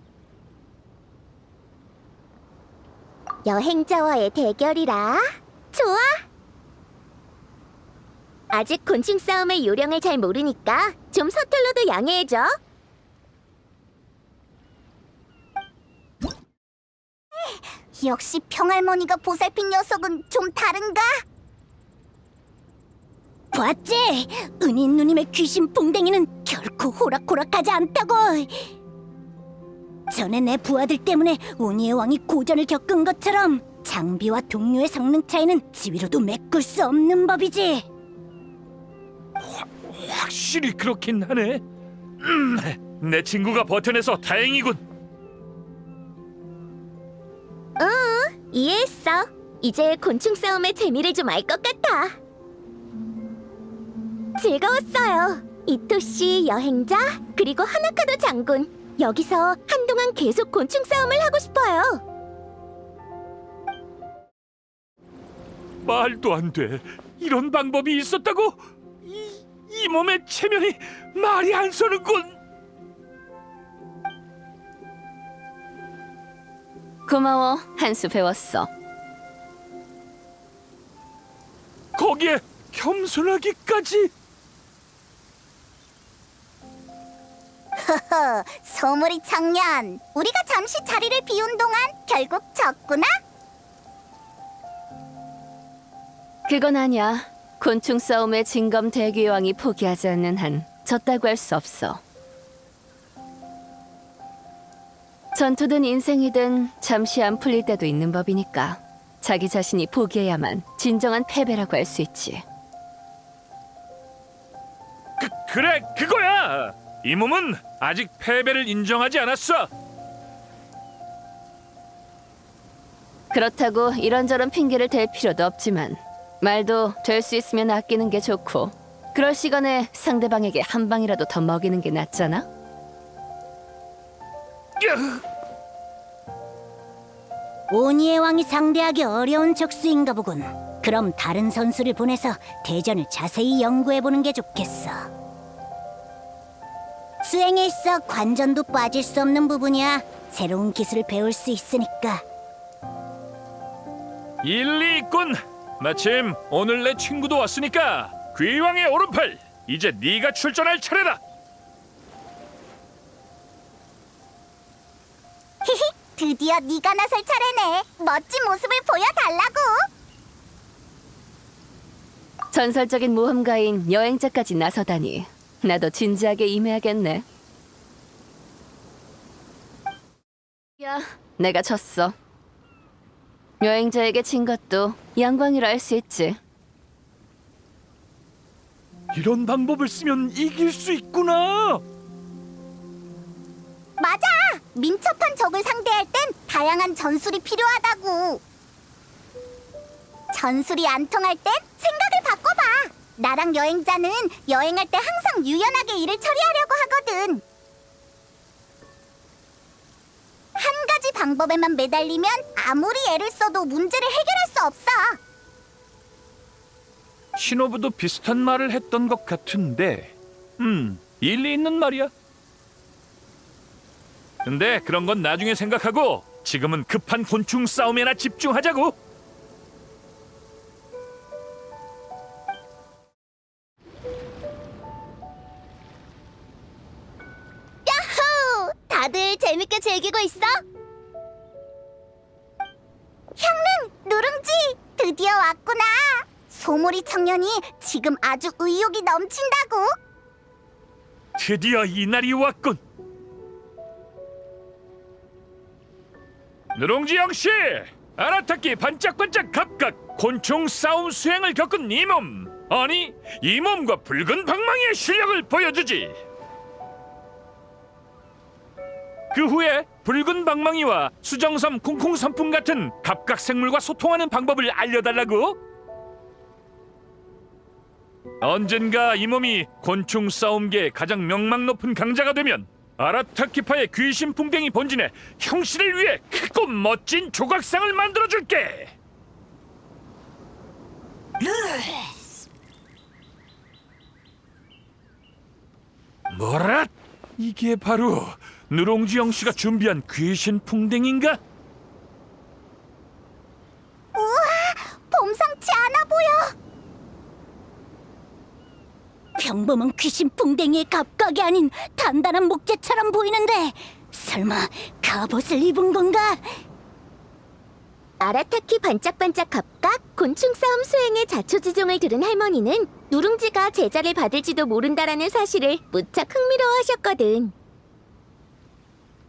여행자와의 대결이라? 좋아! 아직 곤충 싸움의 요령을 잘 모르니까 좀 서툴러도 양해해줘. 역시 평할머니가 보살핀 녀석은 좀 다른가? 봤지? 은인 누님의 귀신 풍뎅이는 결코 호락호락하지 않다고. 전에 내 부하들 때문에 운이의 왕이 고전을 겪은 것처럼 장비와 동료의 성능 차이는 지위로도 메꿀 수 없는 법이지. 확실히 그렇긴 하네. 내 친구가 버텨내서 다행이군. 이해했어. 이제 곤충 싸움의 재미를 좀 알 것 같아. 즐거웠어요. 이토씨 여행자, 그리고 하나카도 장군. 여기서 한동안 계속 곤충 싸움을 하고 싶어요. 말도 안 돼. 이런 방법이 있었다고? 이 몸의 체면이 말이 안 서는군. 고마워. 한 수 배웠어. 거기에 겸손하기까지. 허허, 소물이 청년. 우리가 잠시 자리를 비운 동안 결국 졌구나? 그건 아니야. 곤충 싸움의 진검 대귀왕이 포기하지 않는 한 졌다고 할 수 없어. 전투든 인생이든 잠시 안 풀릴 때도 있는 법이니까 자기 자신이 포기해야만 진정한 패배라고 할 수 있지. 그래, 그거야. 이 몸은 아직 패배를 인정하지 않았어. 그렇다고 이런저런 핑계를 댈 필요도 없지만 말도 될 수 있으면 아끼는 게 좋고 그럴 시간에 상대방에게 한 방이라도 더 먹이는 게 낫잖아? 오니의 왕이 상대하기 어려운 적수인가 보군. 그럼 다른 선수를 보내서 대전을 자세히 연구해보는 게 좋겠어. 수행에 있어 관전도 빠질 수 없는 부분이야. 새로운 기술을 배울 수 있으니까. 일리 있군. 마침 오늘 내 친구도 왔으니까 귀왕의 오른팔, 이제 네가 출전할 차례다. 드디어 네가 나설 차례네. 멋진 모습을 보여달라고. 전설적인 모험가인 여행자까지 나서다니 나도 진지하게 임해야겠네. 야, 내가 졌어. 여행자에게 진 것도 영광이라 할 수 있지. 이런 방법을 쓰면 이길 수 있구나. 맞아! 민첩한 적을 상대할 땐 다양한 전술이 필요하다고. 전술이 안 통할 땐 생각을 바꿔봐. 나랑 여행자는 여행할 때 항상 유연하게 일을 처리하려고 하거든. 한 가지 방법에만 매달리면 아무리 애를 써도 문제를 해결할 수 없어. 신호부도 비슷한 말을 했던 것 같은데, 일리 있는 말이야. 근데 그런 건 나중에 생각하고 지금은 급한 곤충 싸움에나 집중하자고. 어떻게 즐기고 있어? 향릉, 누룽지, 드디어 왔구나. 소몰이 청년이 지금 아주 의욕이 넘친다고. 드디어 이날이 왔군. 누룽지 형씨, 아라타키 반짝반짝 각각 곤충 싸움 수행을 겪은 이 몸, 아니 이 몸과 붉은 방망이의 실력을 보여주지. 그 후에 붉은 방망이와 수정섬 쿵쿵 선풍 같은 갑각 생물과 소통하는 방법을 알려달라고. 언젠가 이 몸이 곤충 싸움계의 가장 명망 높은 강자가 되면 아라타키파의 귀신 풍뎅이 본진에 형씨를 위해 크고 멋진 조각상을 만들어줄게. 뭐라? 이게 바로 누룽지 형씨가 준비한 귀신 풍뎅인가? 범상치 않아 보여. 평범한 귀신 풍뎅이의 갑각이 아닌 단단한 목재처럼 보이는데 설마 갑옷을 입은 건가? 아라타키 반짝반짝 갑각 곤충 싸움 수행의 자초지종을 들은 할머니는 누룽지가 제자를 받을지도 모른다라는 사실을 무척 흥미로워하셨거든.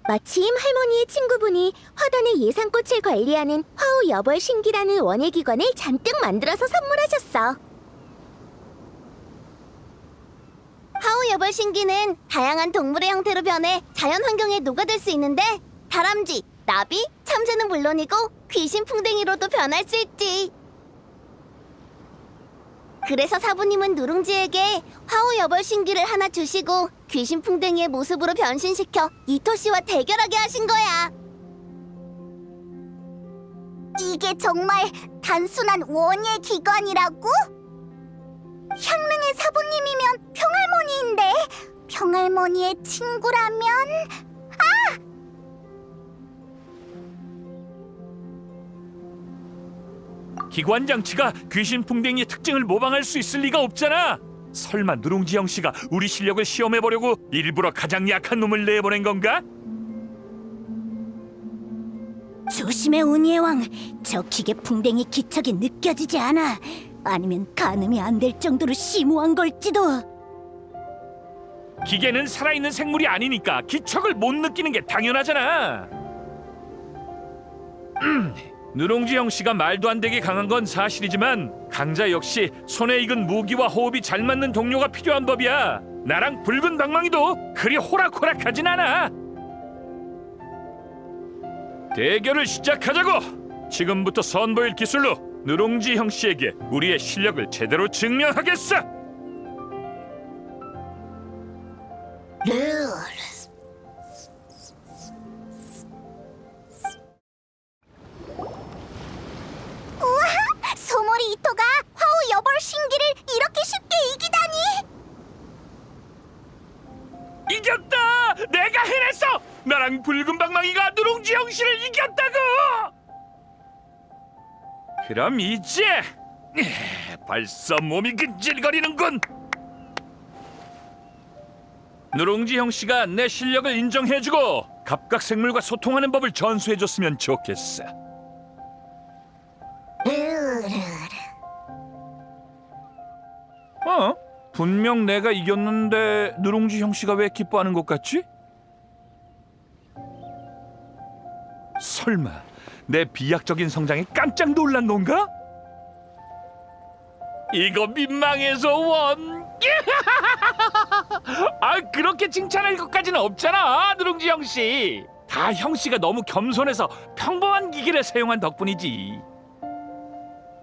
마침 할머니의 친구분이 화단의 예산꽃을 관리하는 화우 여벌신기라는 원예기관을 잔뜩 만들어서 선물하셨어. 화우 여벌신기는 다양한 동물의 형태로 변해 자연 환경에 녹아들 수 있는데 다람쥐, 나비, 참새는 물론이고 귀신 풍뎅이로도 변할 수 있지. 그래서 사부님은 누룽지에게 화우 여벌신기를 하나 주시고 귀신 풍뎅이의 모습으로 변신시켜 이토 씨와 대결하게 하신 거야. 이게 정말 단순한 원예 기관이라고? 향릉의 사부님이면 평할머니인데 평할머니의 친구라면 기관 장치가 귀신 풍뎅이의 특징을 모방할 수 있을 리가 없잖아. 설마 누룽지 형씨가 우리 실력을 시험해보려고 일부러 가장 약한 놈을 내보낸 건가? 조심해 운이의 왕. 저 기계 풍뎅이 기척이 느껴지지 않아. 아니면 가늠이 안 될 정도로 심오한 걸지도. 기계는 살아있는 생물이 아니니까 기척을 못 느끼는 게 당연하잖아. 누룽지 형씨가 말도 안 되게 강한 건 사실이지만 강자 역시 손에 익은 무기와 호흡이 잘 맞는 동료가 필요한 법이야. 나랑 붉은 방망이도 그리 호락호락하진 않아. 대결을 시작하자고. 지금부터 선보일 기술로 누룽지 형씨에게 우리의 실력을 제대로 증명하겠어. 소몰이 이토가 화우 여벌신기를 이렇게 쉽게 이기다니! 이겼다! 내가 해냈어! 나랑 붉은 방망이가 누룽지 형씨를 이겼다고! 그럼 이제 벌써 몸이 근질거리는군. 누룽지 형씨가 내 실력을 인정해주고 갑각생물과 소통하는 법을 전수해줬으면 좋겠어. 분명 내가 이겼는데 누룽지 형씨가 왜 기뻐하는 것 같지? 설마 내 비약적인 성장에 깜짝 놀란 건가? 이거 민망해서 원. 그렇게 칭찬할 것까지는 없잖아, 누룽지 형씨. 다 형씨가 너무 겸손해서 평범한 기계를 사용한 덕분이지.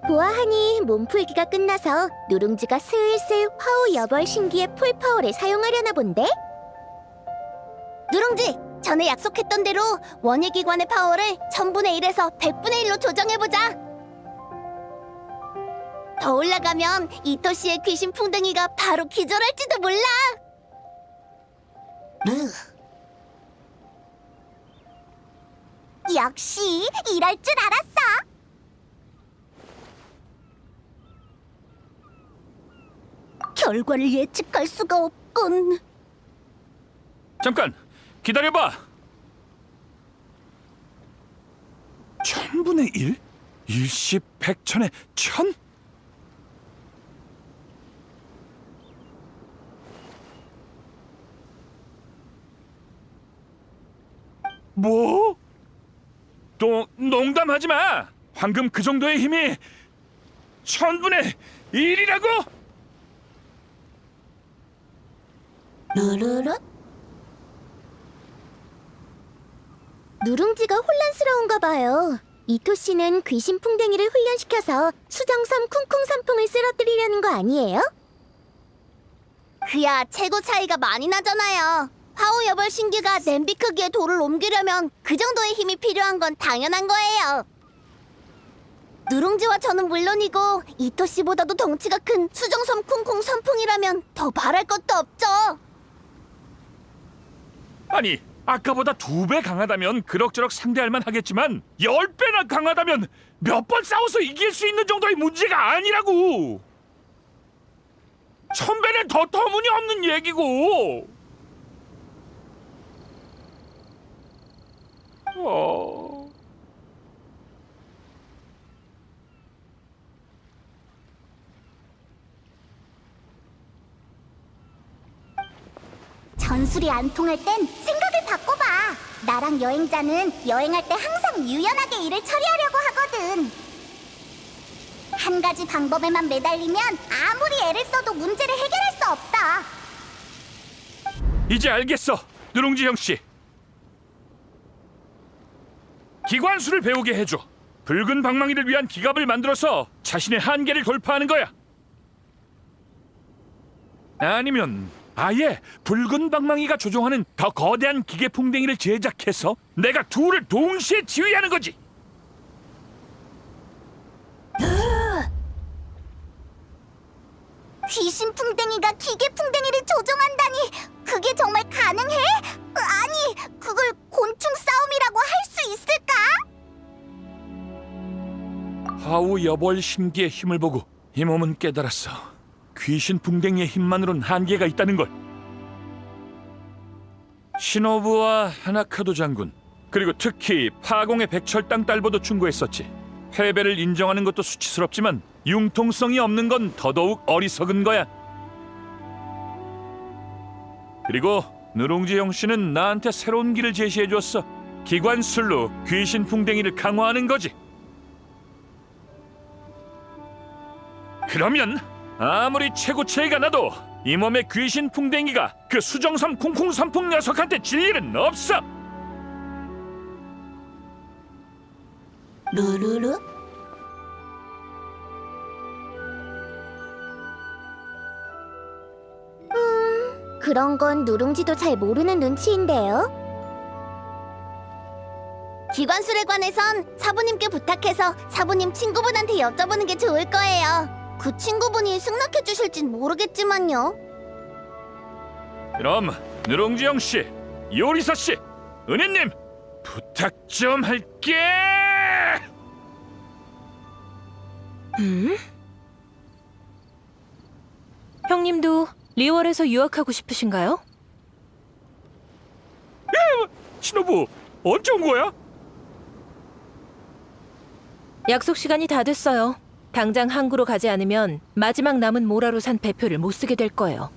보아하니 몸풀기가 끝나서 누룽지가 슬슬 화우 여벌신기의 풀파워를 사용하려나 본데? 누룽지! 전에 약속했던 대로 원예기관의 파워를 1000분의 1에서 100분의 1로 조정해보자! 더 올라가면 이토씨의 귀신 풍뎅이가 바로 기절할지도 몰라! 역시 이럴 줄 알았어! 결과를 예측할 수가 없군. 잠깐 기다려봐. 천분의 일? 일십 백천의 천? 뭐? 또 농담하지 마. 황금 그 정도의 힘이 천분의 일이라고? 루루루? 누룽지가 혼란스러운가 봐요. 이토 씨는 귀신 풍뎅이를 훈련시켜서 수정섬 쿵쿵 선풍을 쓰러뜨리려는 거 아니에요? 그야 최고 차이가 많이 나잖아요. 화우 여벌 신기가 냄비 크기의 돌을 옮기려면 그 정도의 힘이 필요한 건 당연한 거예요. 누룽지와 저는 물론이고 이토 씨보다도 덩치가 큰 수정섬 쿵쿵 선풍이라면 더 말할 것도 없죠. 아니, 아까보다 2배 강하다면 그럭저럭 상대할 만 하겠지만 10배나 강하다면 몇 번 싸워서 이길 수 있는 정도의 문제가 아니라고. 1000배는 더 터무니없는 얘기고. 전술이 안 통할 땐 생각을 바꿔봐. 나랑 여행자는 여행할 때 항상 유연하게 일을 처리하려고 하거든. 한 가지 방법에만 매달리면 아무리 애를 써도 문제를 해결할 수 없다. 이제 알겠어, 누룽지 형씨. 기관수를 배우게 해줘. 붉은 방망이를 위한 기갑을 만들어서 자신의 한계를 돌파하는 거야. 아니면 아예 붉은 방망이가 조종하는 더 거대한 기계 풍뎅이를 제작해서 내가 둘을 동시에 지휘하는 거지. 귀신 풍뎅이가 기계 풍뎅이를 조종한다니 그게 정말 가능해? 아니, 그걸 곤충 싸움이라고 할 수 있을까? 하우 여벌 신기의 힘을 보고 이 몸은 깨달았어. 귀신 풍뎅이의 힘만으론 한계가 있다는 걸. 시노부와 하나카도 장군, 그리고 특히 파공의 백철당 딸보도 충고했었지. 패배를 인정하는 것도 수치스럽지만 융통성이 없는 건 더더욱 어리석은 거야. 그리고 누룽지형 씨는 나한테 새로운 길을 제시해 줬어. 기관술로 귀신 풍뎅이를 강화하는 거지. 그러면 아무리 최고체가 나도 이 몸의 귀신 풍뎅이가 그 수정섬 쿵쿵 선풍 녀석한테 질 일은 없어. 루루루? 그런 건 누룽지도 잘 모르는 눈치인데요. 기관술에 관해선 사부님께 부탁해서 사부님 친구분한테 여쭤보는 게 좋을 거예요. 그 친구분이 승낙해 주실진 모르겠지만요. 그럼 누룽지형 씨, 요리사 씨, 은혜님 부탁 좀 할게. 형님도 리월에서 유학하고 싶으신가요? 신호부 언제 온 거야? 약속 시간이 다 됐어요. 당장 항구로 가지 않으면 마지막 남은 모라로 산 배표를 못 쓰게 될 거예요.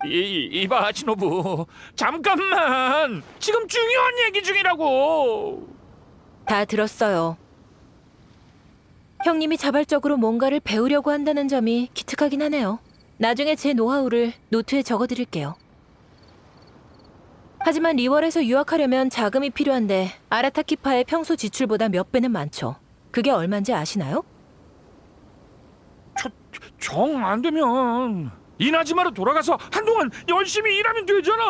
이봐 신호부, 잠깐만. 지금 중요한 얘기 중이라고. 다 들었어요. 형님이 자발적으로 뭔가를 배우려고 한다는 점이 기특하긴 하네요. 나중에 제 노하우를 노트에 적어드릴게요. 하지만 리월에서 유학하려면 자금이 필요한데 아라타키파의 평소 지출보다 몇 배는 많죠. 그게 얼마인지 아시나요? 정 안 되면 이나즈마로 돌아가서 한동안 열심히 일하면 되잖아.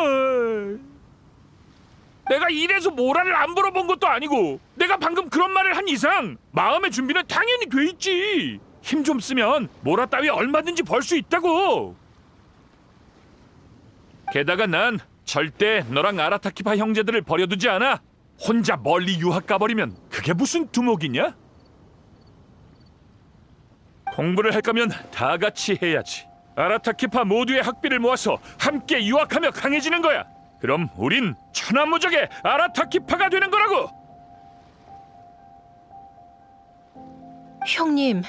내가 일해서 모라를 안 벌어본 것도 아니고 내가 방금 그런 말을 한 이상 마음의 준비는 당연히 돼 있지. 힘 좀 쓰면 모라 따위 얼마든지 벌 수 있다고. 게다가 난 절대 너랑 아라타키파 형제들을 버려두지 않아. 혼자 멀리 유학 가버리면 그게 무슨 두목이냐? 공부를 할 거면 다 같이 해야지. 아라타키파 모두의 학비를 모아서 함께 유학하며 강해지는 거야. 그럼 우린 천하무적의 아라타키파가 되는 거라고. 형님,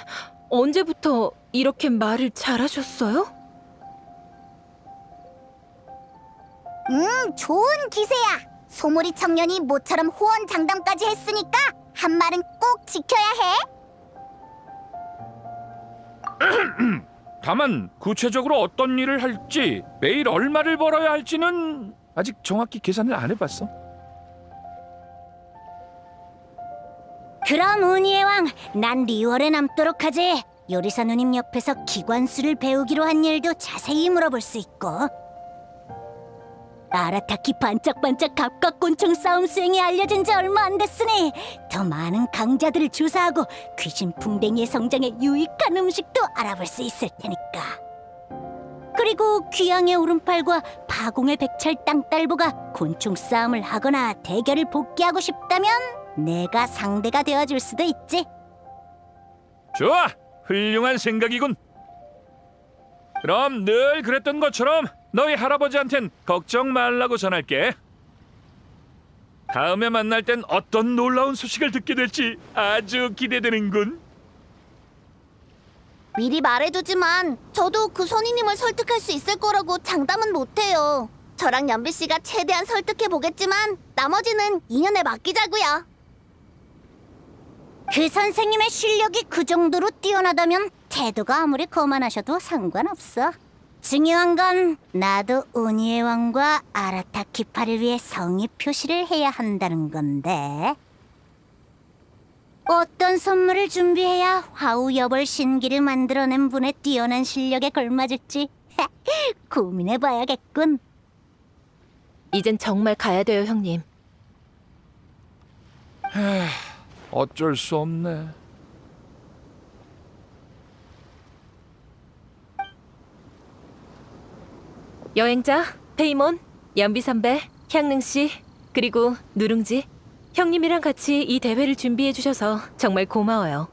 언제부터 이렇게 말을 잘하셨어요? 좋은 기세야. 소몰이 청년이 모처럼 호언장담까지 했으니까 한 말은 꼭 지켜야 해. 다만 구체적으로 어떤 일을 할지, 매일 얼마를 벌어야 할지는 아직 정확히 계산을 안 해봤어. 그럼 운이의 왕, 난 리월에 남도록 하지. 요리사 누님 옆에서 기관수를 배우기로 한 일도 자세히 물어볼 수 있고. 아라타키 반짝반짝 갑각곤충 싸움 수행이 알려진 지 얼마 안 됐으니 더 많은 강자들을 조사하고 귀신 풍뎅이의 성장에 유익한 음식도 알아볼 수 있을 테니까. 그리고 귀양의 오른팔과 파공의 백철 땅딸보가 곤충 싸움을 하거나 대결을 복귀하고 싶다면 내가 상대가 되어줄 수도 있지. 좋아, 훌륭한 생각이군. 그럼 늘 그랬던 것처럼 너희 할아버지한텐 걱정 말라고 전할게. 다음에 만날 땐 어떤 놀라운 소식을 듣게 될지 아주 기대되는군. 미리 말해두지만 저도 그 선희님을 설득할 수 있을 거라고 장담은 못해요. 저랑 연비 씨가 최대한 설득해 보겠지만 나머지는 인연에 맡기자고요. 그 선생님의 실력이 그 정도로 뛰어나다면 태도가 아무리 거만하셔도 상관없어. 중요한 건 나도 운이의 왕과 아라타키파를 위해 성의 표시를 해야 한다는 건데. 어떤 선물을 준비해야 화우 여벌 신기를 만들어낸 분의 뛰어난 실력에 걸맞을지 고민해봐야겠군. 이젠 정말 가야 돼요, 형님. 어쩔 수 없네. 여행자, 페이몬, 연비 선배, 향능 씨, 그리고 누룽지. 형님이랑 같이 이 대회를 준비해 주셔서 정말 고마워요.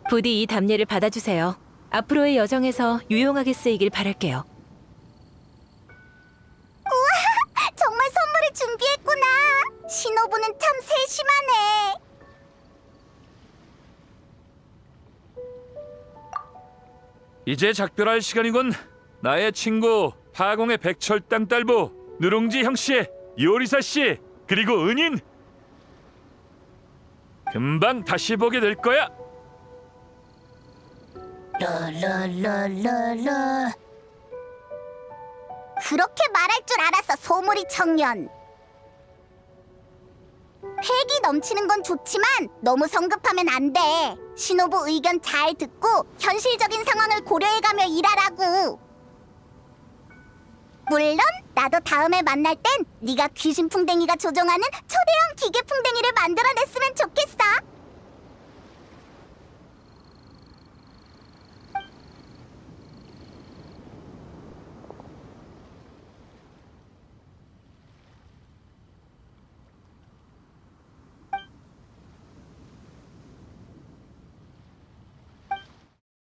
부디 이 답례를 받아주세요. 앞으로의 여정에서 유용하게 쓰이길 바랄게요. 정말 선물을 준비했구나. 신호부는 참 세심하네. 이제 작별할 시간이군. 나의 친구 파공의 백철 땅딸보, 누룽지 형씨, 요리사 씨, 그리고 은인. 금방 다시 보게 될 거야. 르르르르르. 그렇게 말할 줄 알았어, 소몰이 청년. 패기 넘치는 건 좋지만 너무 성급하면 안 돼. 신호부 의견 잘 듣고 현실적인 상황을 고려해가며 일하라고. 물론 나도 다음에 만날 땐 네가 귀신 풍뎅이가 조종하는 초대형 기계 풍뎅이를 만들어냈으면 좋겠어.